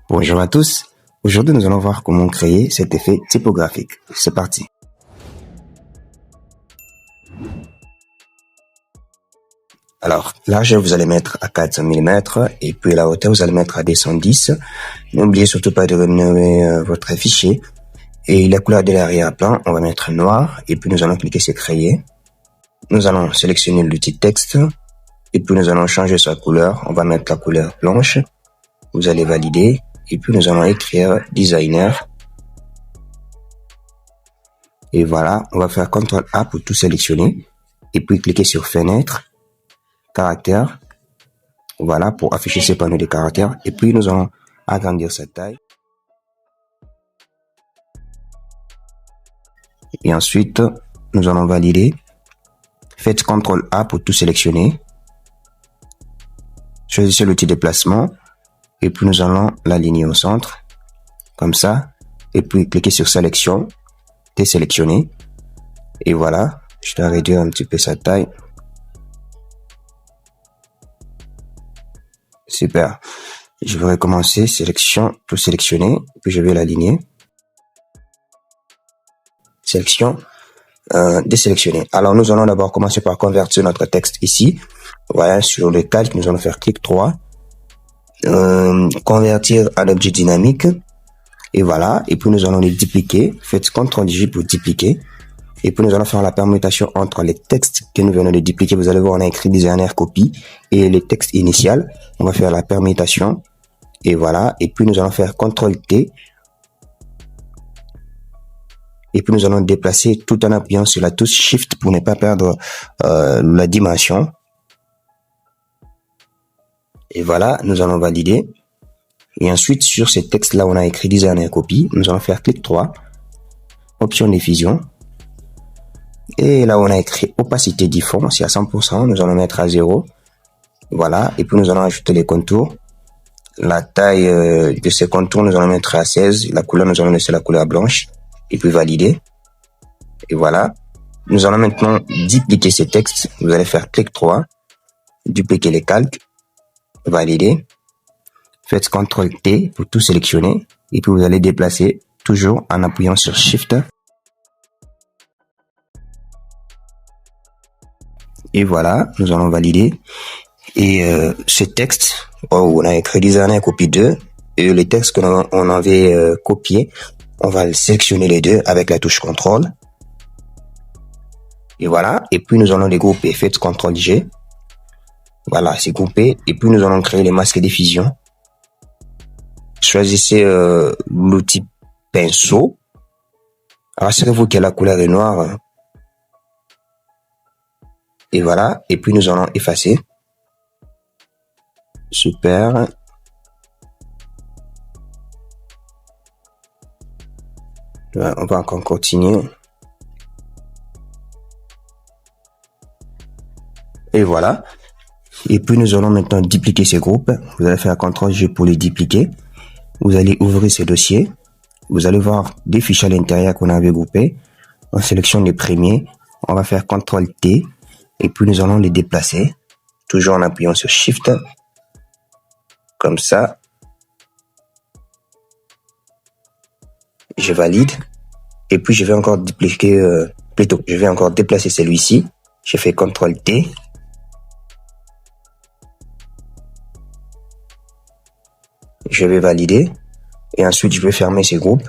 Bonjour à tous, aujourd'hui nous allons voir comment créer cet effet typographique. C'est parti. Alors, largeur vous allez mettre à 400 mm et puis la hauteur vous allez mettre à 210. N'oubliez surtout pas de renommer votre fichier. Et la couleur de l'arrière-plan, on va mettre noir et puis nous allons cliquer sur créer. Nous allons sélectionner l'outil texte et puis nous allons changer sa couleur. On va mettre la couleur blanche. Vous allez valider et puis nous allons écrire designer. Et voilà, on va faire CTRL A pour tout sélectionner et puis cliquer sur fenêtre, caractère. Voilà pour afficher ces panneaux de caractères et puis nous allons agrandir sa taille. Et ensuite, nous allons valider. Faites CTRL A pour tout sélectionner. Choisissez l'outil déplacement et puis nous allons l'aligner au centre, comme ça. Et puis cliquez sur sélection, désélectionner. Et voilà, je dois réduire un petit peu sa taille. Super. Je vais recommencer, sélection, tout sélectionner, puis je vais l'aligner. Sélection, désélectionner. Alors nous allons d'abord commencer par convertir notre texte ici. Voilà, sur le calque, nous allons faire clic droit. Convertir en objet dynamique. Et voilà, et puis nous allons les dupliquer. Faites CTRL-J pour dupliquer. Et puis nous allons faire la permutation entre les textes que nous venons de dupliquer. Vous allez voir, on a écrit designer copie et les textes initial. On va faire la permutation. Et voilà, et puis nous allons faire CTRL-T. Et puis nous allons déplacer tout en appuyant sur la touche Shift pour ne pas perdre la dimension. Et voilà, nous allons valider. Et ensuite, sur ces textes-là, on a écrit designer copie. Nous allons faire clic droit, option diffusion. Et là, on a écrit opacité du fond, c'est à 100%. Nous allons mettre à 0. Voilà, et puis nous allons ajouter les contours. La taille de ces contours, nous allons mettre à 16. La couleur, nous allons laisser la couleur blanche. Et puis valider. Et voilà. Nous allons maintenant dupliquer ces textes. Vous allez faire clic droit, dupliquer les calques, valider. Faites CTRL-T pour tout sélectionner. Et puis vous allez déplacer toujours en appuyant sur Shift. Et voilà, nous allons valider. Et ce texte, on a écrit designer copie 2. Et les textes que on avait copiés, on va sélectionner les deux avec la touche CTRL. Et voilà. Et puis nous allons les grouper. Faites CTRL-G. Voilà, c'est groupé. Et puis nous allons créer les masques diffusion. Choisissez l'outil pinceau. Rassurez-vous que la couleur est noire. Et voilà. Et puis nous allons effacer. Super. On va encore continuer. Et voilà. Et puis nous allons maintenant dupliquer ces groupes. Vous allez faire CTRL-G pour les dupliquer. Vous allez ouvrir ces dossiers. Vous allez voir des fichiers à l'intérieur qu'on avait groupés. On sélectionne les premiers. On va faire CTRL-T. Et puis nous allons les déplacer. Toujours en appuyant sur Shift. Comme ça. Je valide. Et puis je vais encore dupliquer, je vais encore déplacer celui-ci. Je fais CTRL-T. Je vais valider. Et ensuite, je vais fermer ces groupes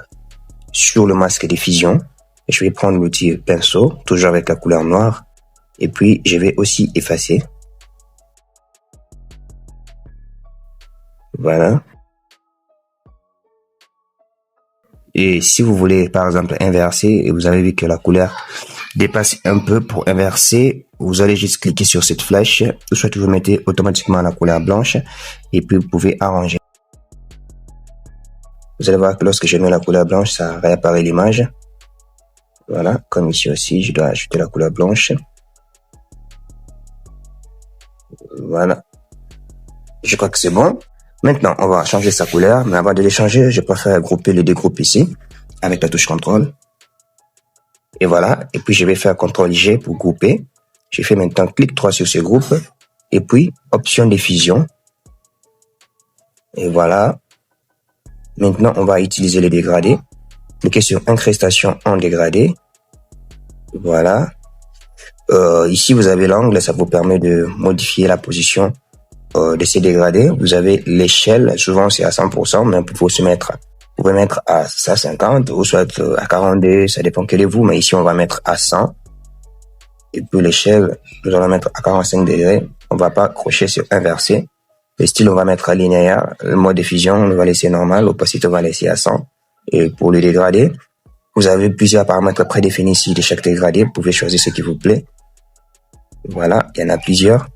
sur le masque diffusion. Et je vais prendre l'outil pinceau, toujours avec la couleur noire. Et puis, je vais aussi effacer. Voilà. Et si vous voulez, par exemple, inverser, et vous avez vu que la couleur dépasse un peu, pour inverser, vous allez juste cliquer sur cette flèche, ou soit vous mettez automatiquement la couleur blanche, et puis vous pouvez arranger. Vous allez voir que lorsque je mets la couleur blanche, ça réapparaît l'image. Voilà, comme ici aussi, je dois ajouter la couleur blanche. Voilà. Je crois que c'est bon. Maintenant, on va changer sa couleur, mais avant de les changer, je préfère grouper les deux groupes ici, avec la touche CTRL. Et voilà, et puis je vais faire CTRL-G pour grouper. Je fais maintenant clic droit sur ce groupe, et puis option diffusion. Et voilà. Maintenant, on va utiliser les dégradés. Cliquez sur incrustation en dégradé. Voilà. Ici, vous avez l'angle, ça vous permet de modifier la position de ces dégradés. Vous avez l'échelle, souvent c'est à 100%, mais vous pouvez mettre à 150 ou soit à 42, ça dépend quel est vous, mais ici on va mettre à 100. Et puis l'échelle, nous allons mettre à 45 degrés. On va pas crocher sur inversé. Le style, on va mettre à linéaire. Le mode de fusion, on va laisser normal. L'opacité, on va laisser à 100. Et pour le dégradé, vous avez plusieurs paramètres prédéfinis ici de chaque dégradé. Vous pouvez choisir ce qui vous plaît. Voilà, il y en a plusieurs.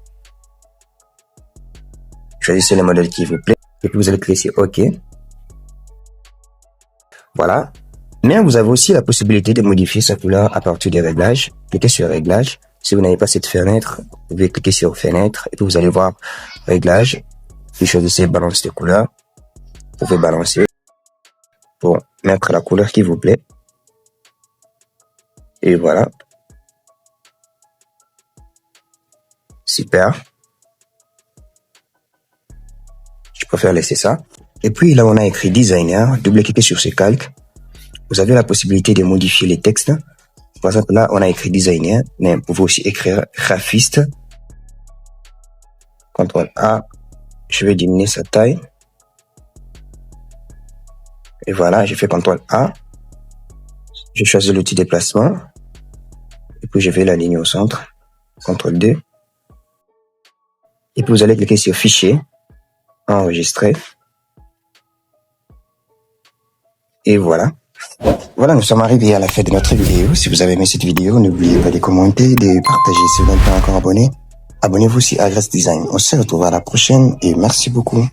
Choisissez le modèle qui vous plaît. Et puis vous allez cliquer sur OK. Voilà. Mais vous avez aussi la possibilité de modifier sa couleur à partir des réglages. Cliquez sur Réglages. Si vous n'avez pas cette fenêtre, vous pouvez cliquer sur Fenêtre et puis vous allez voir Réglages. Puis choisissez Balance de couleur. Vous pouvez balancer pour mettre la couleur qui vous plaît. Et voilà. Super. Je préfère laisser ça. Et puis là, on a écrit Designer. Double-cliquez sur ce calque. Vous avez la possibilité de modifier les textes. Par exemple, là, on a écrit Designer, mais vous pouvez aussi écrire Graphiste. CTRL A. Je vais diminuer sa taille. Et voilà, j'ai fait CTRL A. Je choisis l'outil déplacement. Et puis, je vais l'aligner au centre. CTRL 2. Et puis, vous allez cliquer sur Fichier. Enregistrer. Et voilà. Voilà, nous sommes arrivés à la fin de notre vidéo. Si vous avez aimé cette vidéo, n'oubliez pas de commenter, de partager. Si vous n'êtes pas encore abonné, abonnez-vous aussi à Grace Design. On se retrouve à la prochaine et merci beaucoup.